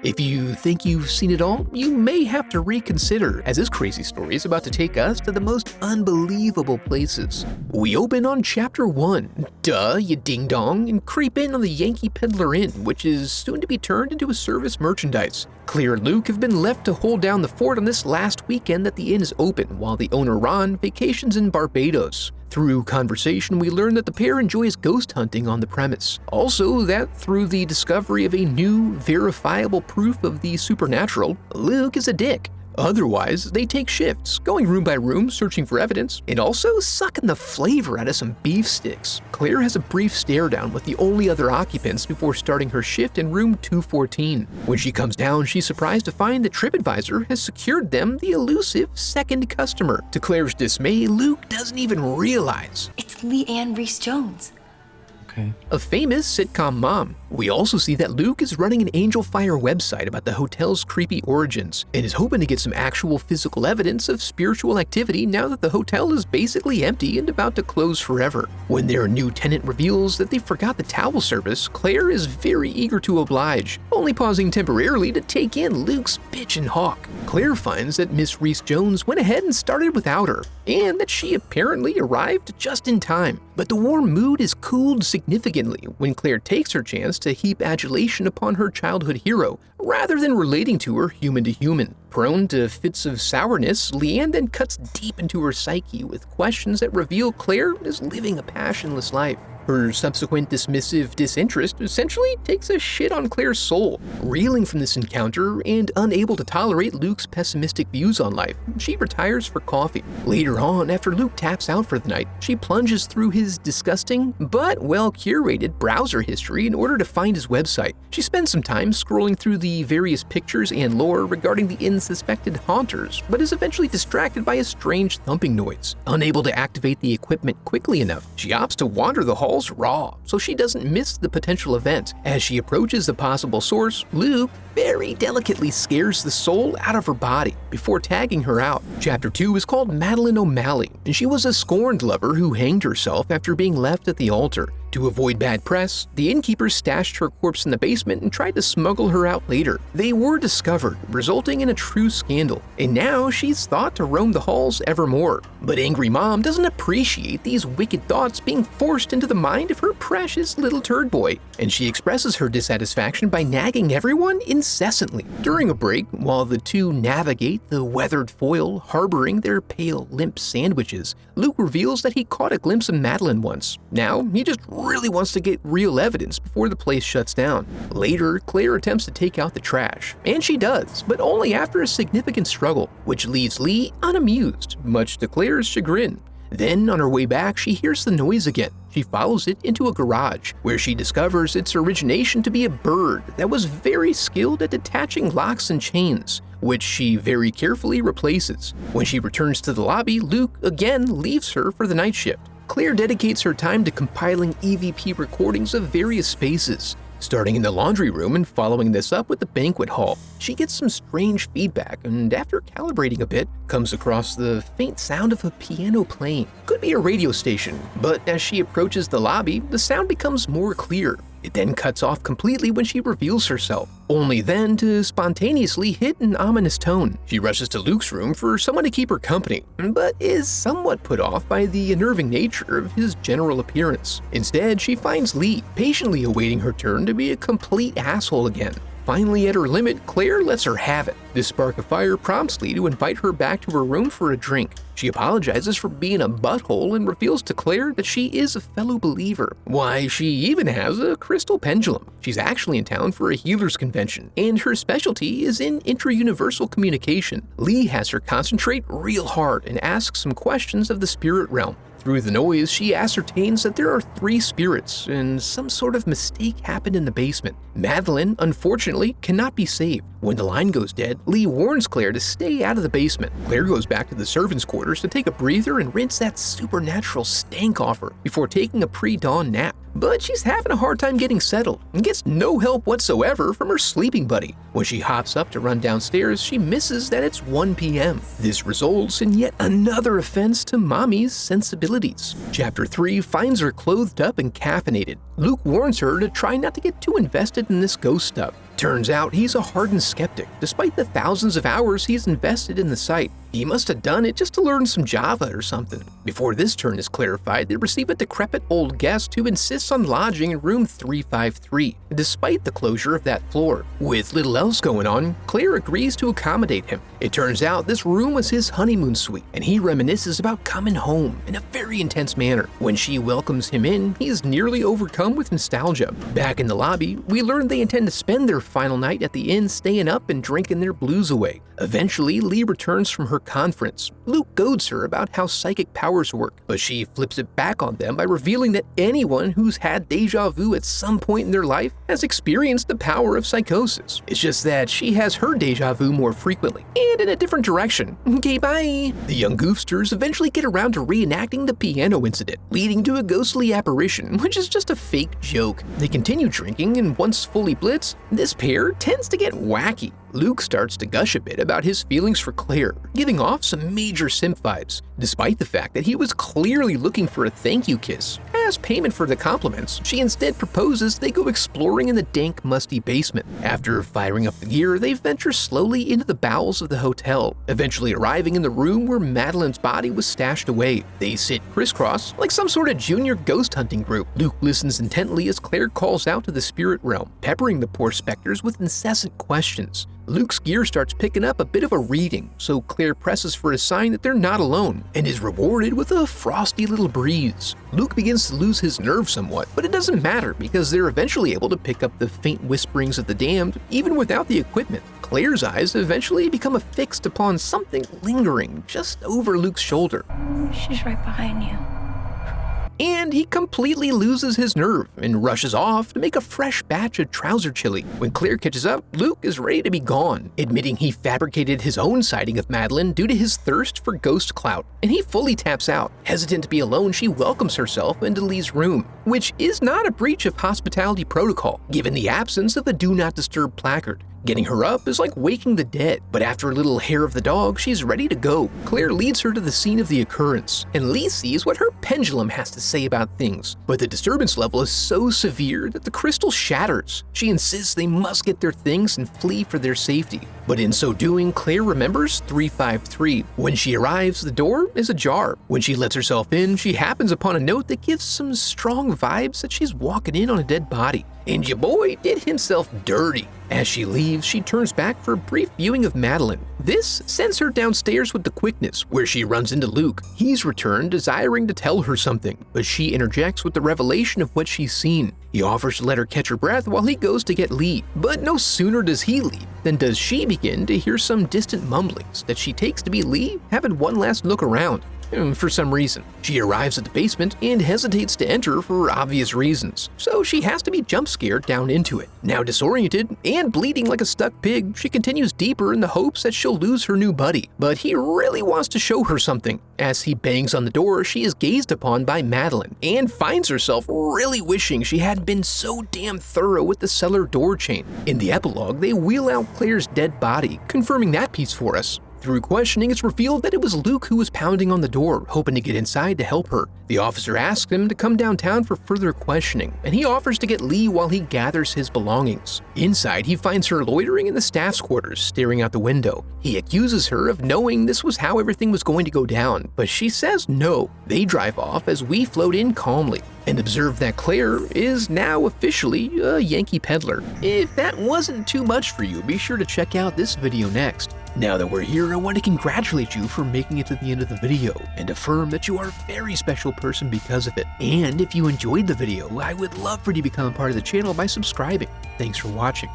If you think you've seen it all, you may have to reconsider, as this crazy story is about to take us to the most unbelievable places. We open on Chapter 1, duh, you ding-dong, and creep in on the Yankee Peddler Inn, which is soon to be turned into a service merchandise. Claire and Luke have been left to hold down the fort on this last weekend that the inn is open, while the owner Ron vacations in Barbados. Through conversation, we learn that the pair enjoys ghost hunting on the premise. Also, that through the discovery of a new, verifiable proof of the supernatural, Luke is a dick. Otherwise, they take shifts, going room by room, searching for evidence, and also sucking the flavor out of some beef sticks. Claire has a brief stare down with the only other occupants before starting her shift in room 214. When she comes down, she's surprised to find that TripAdvisor has secured them the elusive second customer. To Claire's dismay, Luke doesn't even realize It's Leanne Rhys-Jones. a famous sitcom mom. We also see that Luke is running an Angel Fire website about the hotel's creepy origins and is hoping to get some actual physical evidence of spiritual activity now that the hotel is basically empty and about to close forever. When their new tenant reveals that they forgot the towel service, Claire is very eager to oblige, only pausing temporarily to take in Luke's bitch and hawk. Claire finds that Miss Rhys-Jones went ahead and started without her, and that she apparently arrived just in time. But the warm mood is cooled significantly when Claire takes her chance to heap adulation upon her childhood hero, rather than relating to her human to human. Prone to fits of sourness, Leanne then cuts deep into her psyche with questions that reveal Claire is living a passionless life. Her subsequent dismissive disinterest essentially takes a shit on Claire's soul. Reeling from this encounter and unable to tolerate Luke's pessimistic views on life, she retires for coffee. Later on, after Luke taps out for the night, she plunges through his disgusting but well-curated browser history in order to find his website. She spends some time scrolling through the various pictures and lore regarding the inn's suspected haunters, but is eventually distracted by a strange thumping noise. Unable to activate the equipment quickly enough, she opts to wander the halls raw, so she doesn't miss the potential event. As she approaches the possible source, Luke very delicately scares the soul out of her body before tagging her out. Chapter 2 is called Madeline O'Malley, and she was a scorned lover who hanged herself after being left at the altar. To avoid bad press, the innkeepers stashed her corpse in the basement and tried to smuggle her out later. They were discovered, resulting in a true scandal, and now she's thought to roam the halls evermore. But Angry Mom doesn't appreciate these wicked thoughts being forced into the mind of her precious little turd boy, and she expresses her dissatisfaction by nagging everyone incessantly. During a break, while the two navigate the weathered foil harboring their pale, limp sandwiches, Luke reveals that he caught a glimpse of Madeline once. Now, he just really wants to get real evidence before the place shuts down. Later, Claire attempts to take out the trash, and she does, but only after a significant struggle, which leaves Lee unamused, much to Claire's chagrin. Then, on her way back, she hears the noise again. She follows it into a garage, where she discovers its origination to be a bird that was very skilled at detaching locks and chains, which she very carefully replaces. When she returns to the lobby, Luke again leaves her for the night shift. Claire dedicates her time to compiling EVP recordings of various spaces, starting in the laundry room and following this up with the banquet hall. She gets some strange feedback and, after calibrating a bit, comes across the faint sound of a piano playing. Could be a radio station, but as she approaches the lobby, the sound becomes more clear. It then cuts off completely when she reveals herself, only then to spontaneously hit an ominous tone. She rushes to Luke's room for someone to keep her company, but is somewhat put off by the unnerving nature of his general appearance. Instead, she finds Lee, patiently awaiting her turn to be a complete asshole again. Finally at her limit, Claire lets her have it. This spark of fire prompts Lee to invite her back to her room for a drink. She apologizes for being a butthole and reveals to Claire that she is a fellow believer. Why, she even has a crystal pendulum. She's actually in town for a healer's convention, and her specialty is in intra-universal communication. Lee has her concentrate real hard and asks some questions of the spirit realm. Through the noise, she ascertains that there are 3 spirits, and some sort of mistake happened in the basement. Madeline, unfortunately, cannot be saved. When the line goes dead, Lee warns Claire to stay out of the basement. Claire goes back to the servants' quarters to take a breather and rinse that supernatural stank off her before taking a pre-dawn nap. But she's having a hard time getting settled and gets no help whatsoever from her sleeping buddy. When she hops up to run downstairs, she misses that it's 1 p.m. This results in yet another offense to Mommy's sensibility. possibilities. Chapter 3 finds her clothed up and caffeinated. Luke warns her to try not to get too invested in this ghost stuff. Turns out he's a hardened skeptic, despite the thousands of hours he's invested in the site. He must have done it just to learn some Java or something. Before this turn is clarified, they receive a decrepit old guest who insists on lodging in room 353, despite the closure of that floor. With little else going on, Claire agrees to accommodate him. It turns out this room was his honeymoon suite, and he reminisces about coming home in a very intense manner. When she welcomes him in, he is nearly overcome with nostalgia. Back in the lobby, we learn they intend to spend their final night at the inn staying up and drinking their blues away. Eventually, Lee returns from her conference. Luke goads her about how psychic powers work, but she flips it back on them by revealing that anyone who's had deja vu at some point in their life has experienced the power of psychosis. It's just that she has her deja vu more frequently, and in a different direction. Okay, bye! The young goofsters eventually get around to reenacting the piano incident, leading to a ghostly apparition, which is just a fake joke. They continue drinking, and once fully blitzed, this pair tends to get wacky. Luke starts to gush a bit about his feelings for Claire, giving off some major simp vibes, despite the fact that he was clearly looking for a thank you kiss. As payment for the compliments, she instead proposes they go exploring in the dank, musty basement. After firing up the gear, they venture slowly into the bowels of the hotel, eventually arriving in the room where Madeline's body was stashed away. They sit crisscross like some sort of junior ghost hunting group. Luke listens intently as Claire calls out to the spirit realm, peppering the poor specters with incessant questions. Luke's gear starts picking up a bit of a reading, so Claire presses for a sign that they're not alone, and is rewarded with a frosty little breeze. Luke begins to lose his nerve somewhat, but it doesn't matter because they're eventually able to pick up the faint whisperings of the damned, even without the equipment. Claire's eyes eventually become affixed upon something lingering just over Luke's shoulder. She's right behind you. And he completely loses his nerve and rushes off to make a fresh batch of trouser chili. When Claire catches up, Luke is ready to be gone, admitting he fabricated his own sighting of Madeline due to his thirst for ghost clout, and he fully taps out. Hesitant to be alone, she welcomes herself into Lee's room, which is not a breach of hospitality protocol, given the absence of a do not disturb placard. Getting her up is like waking the dead, but after a little hair of the dog, she's ready to go. Claire leads her to the scene of the occurrence, and Lee sees what her pendulum has to say about things. But the disturbance level is so severe that the crystal shatters. She insists they must get their things and flee for their safety. But in so doing, Claire remembers 353. When she arrives, the door is ajar. When she lets herself in, she happens upon a note that gives some strong vibes that she's walking in on a dead body. And your boy did himself dirty. As she leaves, she turns back for a brief viewing of Madeline. This sends her downstairs with the quickness, where she runs into Luke. He's returned, desiring to tell her something, but she interjects with the revelation of what she's seen. He offers to let her catch her breath while he goes to get Lee, but no sooner does he leave than does she begin to hear some distant mumblings that she takes to be Lee having one last look around. For some reason, she arrives at the basement and hesitates to enter for obvious reasons, so she has to be jump scared down into it. Now disoriented and bleeding like a stuck pig, she continues deeper in the hopes that she'll lose her new buddy, but he really wants to show her something. As he bangs on the door, she is gazed upon by Madeline and finds herself really wishing she hadn't been so damn thorough with the cellar door chain. In the epilogue, they wheel out Claire's dead body, confirming that piece for us. Through questioning, it's revealed that it was Luke who was pounding on the door, hoping to get inside to help her. The officer asks him to come downtown for further questioning, and he offers to get Lee while he gathers his belongings. Inside, he finds her loitering in the staff's quarters, staring out the window. He accuses her of knowing this was how everything was going to go down, but she says no. They drive off as we float in calmly and observe that Claire is now officially a Yankee peddler. If that wasn't too much for you, be sure to check out this video next. Now that we're here, I want to congratulate you for making it to the end of the video and affirm that you are a very special person because of it. And if you enjoyed the video, I would love for you to become a part of the channel by subscribing. Thanks for watching.